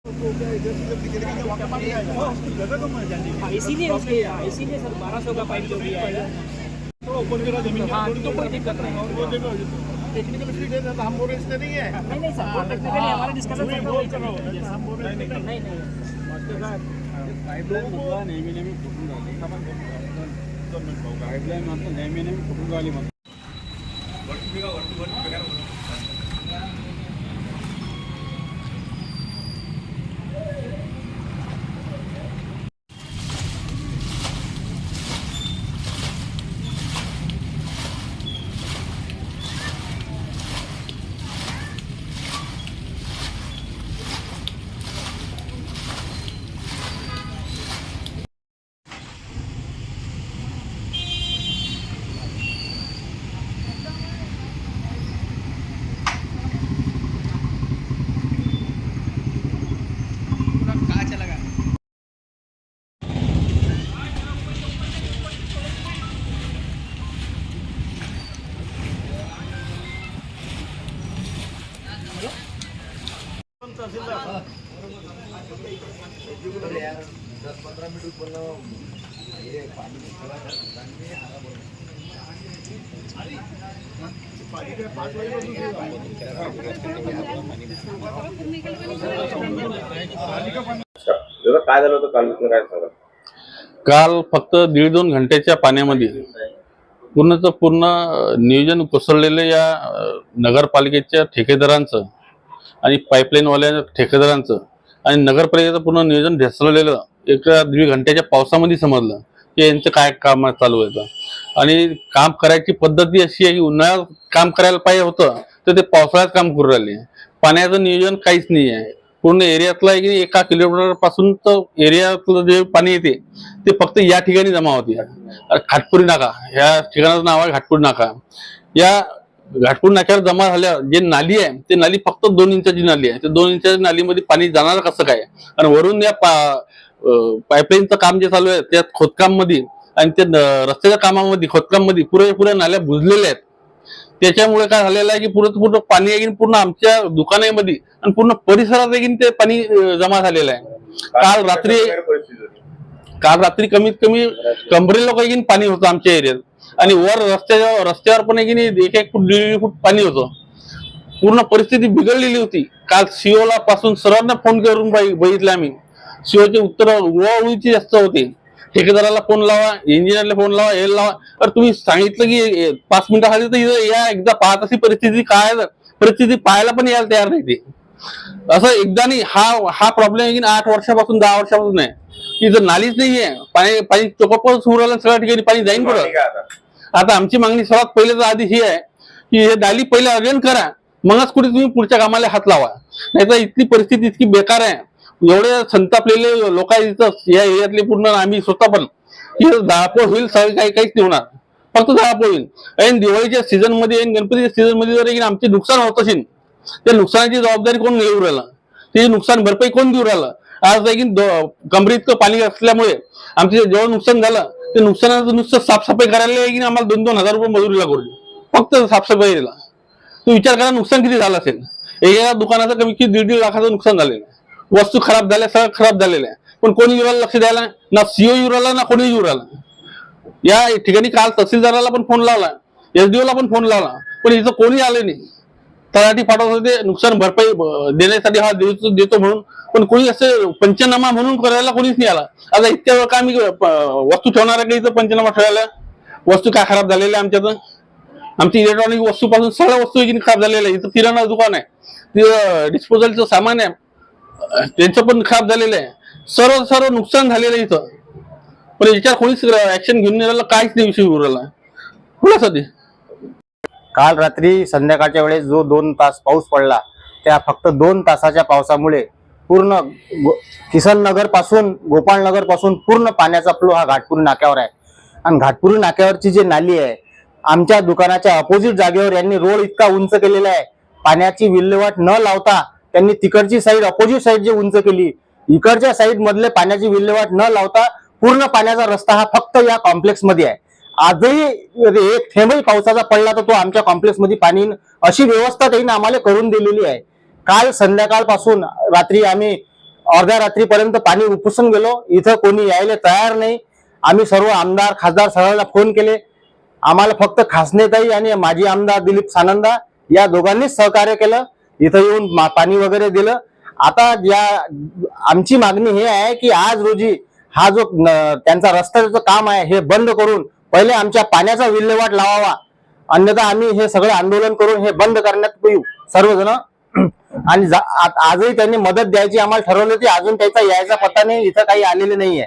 इसीलिए सर 1200 का पाइप जो भी आएगा तो ओपन करा जमीन तो कोई दिक्कत नहीं। टेक्निकल फिट है तो हम बोल रहे इसने नहीं है। नहीं सर टेक्निकली हमारा डिस्कशन चल रहा है। हम बोल रहे नहीं पाइपलाइन मुद्दा नेहमी फुटून राहिली पाइपलाइन मात्र नेहमी फुटून राहिली म्हणून काय झालं होतं काल काय सांगा? काल फक्त 1.5-2 घंट्याच्या पाण्यामध्ये पूर्णचं पूर्ण नियोजन कोसळलेले या नगरपालिकेच्या ठेकेदारांचं आणि पाईपलाईनवाल्या ठेकेदारांचं आणि नगरपालिकेचं पूर्ण नियोजन ढेसळलेलं 1-1.5 घंट्याच्या पावसामध्ये समजलं की यांचं काय काम चालू आहे. आणि काम करायची पद्धती अशी आहे की उन्हाळ्यात काम करायला पाहिजे होतं तर ते पावसाळ्यात काम करू राहिले. पाण्याचं नियोजन काहीच नाही आहे. पूर्ण एरियातला 1 किलोमीटर पासून तर एरियातलं जे पाणी येते ते फक्त या ठिकाणी जमा होते. घाटपुरी नाका ह्या ठिकाणाचं नाव आहे घाटपुरी नाका. या घाटपुरी नाक्यावर जमा झाल्या जे नाली आहे ते नाली फक्त 2 इंचाची नाली आहे. ते 2 इंचाच्या नालीमध्ये पाणी जाणार कसं काय? आणि वरून या पाईपलाईनचं काम जे चालू आहे त्यात खोदकाम मध्ये आणि ते रस्त्याच्या कामामध्ये खोदकाम मध्ये पुऱ्या नाल्या बुजलेल्या आहेत. त्याच्यामुळे काय झालेलं आहे की पूर्ण पाणी आहे पूर्ण आमच्या दुकानामध्ये आणि पूर्ण परिसरात ते पाणी जमा झालेलं आहे. काल रात्री कमीत कमी कमरे लोक पाणी होतं आमच्या एरियात आणि वर रस्त्यावर पण 1-1 फूट 1.5 फूट पाणी होतं. पूर्ण परिस्थिती बिघडलेली होती. काल सीओला पासून सर्वांना फोन करून बघितले आम्ही. सीओचे उत्तर उळवाउळीची जास्त होते. ठेकेदाराला फोन लावा, इंजिनियरला फोन लावा, हे लावा. तर तुम्ही सांगितलं की 5 मिनिटाखाली तर इथं या एकदा पाहत अशी परिस्थिती काय परिस्थिती पाहायला पण यायला तयार नाही ते. असं एकदा नाही. हा प्रॉब्लेम 8 वर्षापासून 10 वर्षापासून आहे. इथं नालीच नाहीये. पाणी चोकोपच सुरू राहिलं सगळ्या ठिकाणी पाणी जाईन कुठं. आता आमची मागणी सर्वात पहिले तर आधी ही आहे की हे नाली पहिले अर्जंट करा मगच कुठे तुम्ही पुढच्या कामाला हात लावा. नाही तर इथली परिस्थिती इतकी बेकार आहे. एवढे संतापलेले लोक इथं या एरियातले पूर्ण आम्ही स्वतः पण जाळपोळ होईल सगळं काहीच नाही होणार. फक्त जाळपोळ होईल. आणि दिवाळीच्या सीझन मध्ये गणपतीच्या सीझन मध्ये जर आमचे नुकसान होत असेल त्या नुकसानाची जबाबदारी कोण घेऊ राहिलं? ते नुकसान भरपाई कोण देऊ राहिलं? आज कमरीतलं पाणी असल्यामुळे आमचे जेव्हा नुकसान झालं ते नुकसानाचं नुसतं साफसफाई करायला आम्हाला 2-2 हजार रुपये मजुरी लागू फक्त साफसफाईला. तो विचार करा नुकसान किती झालं असेल. एका दुकानाचं कमी की 1.5 लाखाचं नुकसान झालेलं आहे. वस्तू खराब झाल्या सगळं खराब झालेलं आहे. पण कोणी युराला लक्ष द्यायला ना सीओ युराला ना कोणी युराला. या ठिकाणी काल तहसीलदाराला पण फोन लावला, SDO ला पण फोन लावला पण इथं कोणी आले नाही. तलाठी पाठवत होते नुकसान भरपाई देण्यासाठी हा देतो म्हणून पण कोणी असं पंचनामा म्हणून करायला कोणीच नाही आला. आता इतक्या वेळ का आम्ही वस्तू ठेवणार आहे का इथं पंचनामा ठेवायला? वस्तू काय खराब झालेल्या आमच्यात. आमची इलेक्ट्रॉनिक वस्तू पासून सगळ्या वस्तू खराब झालेल्या आहे. इथं किराणा दुकान आहे, तिथं डिस्पोजलचं सामान आहे, त्यांचं पण खराब झालेलं आहे. सर्व नुकसान झालेलं आहे इथं. पण याच्यावर कोणीच ऍक्शन घेऊन नाही राहिलं. काहीच नाही विषय उरला कुणासाठी. काल रात्री संध्याकाळच्या वेळेस जो 2 तास पाऊस पडला त्या फक्त 2 तासाच्या पावसामुळे पूर्ण किसन नगर पासून गोपाळ नगर पासून पूर्ण पाण्याचा फ्लो हा घाटपुरी नाक्यावर आहे. आणि घाटपुरी नाक्यावरची जी नाली आहे आमच्या दुकानाच्या अपोजिट जागेवर यांनी रोड इतका उंच केलेला आहे. पाण्याची विल्हेवाट न लावता त्यांनी तिकडची साईड अपोजिट साईड जी उंच केली, इकडच्या साईड मधले पाण्याची विल्हेवाट न लावता पूर्ण पाण्याचा रस्ता हा फक्त या कॉम्प्लेक्स मध्ये आहे. आजही एक थेंबही पावसाचा पडला तर तो आमच्या कॉम्प्लेक्स मध्ये पाणी अशी व्यवस्था त्यांनी आम्हाला करून दिलेली आहे. काल संध्याकाळपासून रात्री आम्ही अर्ध्या रात्रीपर्यंत पाणी उपसून गेलो. इथं कोणी यायला तयार नाही. आम्ही सर्व आमदार खासदार सगळ्यांना फोन केले. आम्हाला फक्त खासनेताई आणि माजी आमदार दिलीप सानंदा या दोघांनीच सहकार्य केलं. इथं येऊन पाणी वगैरे दिलं. आता आमची मागणी हे आहे की आज रोजी हा जो त्यांचा रस्त्याचं काम आहे हे बंद करून पहिले आमच्या पाण्याचा विल्हेवाट लावावा. अन्यथा आम्ही हे सगळे आंदोलन करून हे बंद करण्यात येऊ सर्वजण. आणि आजही त्यांनी मदत द्यायची आम्हाला ठरवलं होती. अजून त्याचा यायचा पत्ता नाही. इथं काही आलेले नाहीये.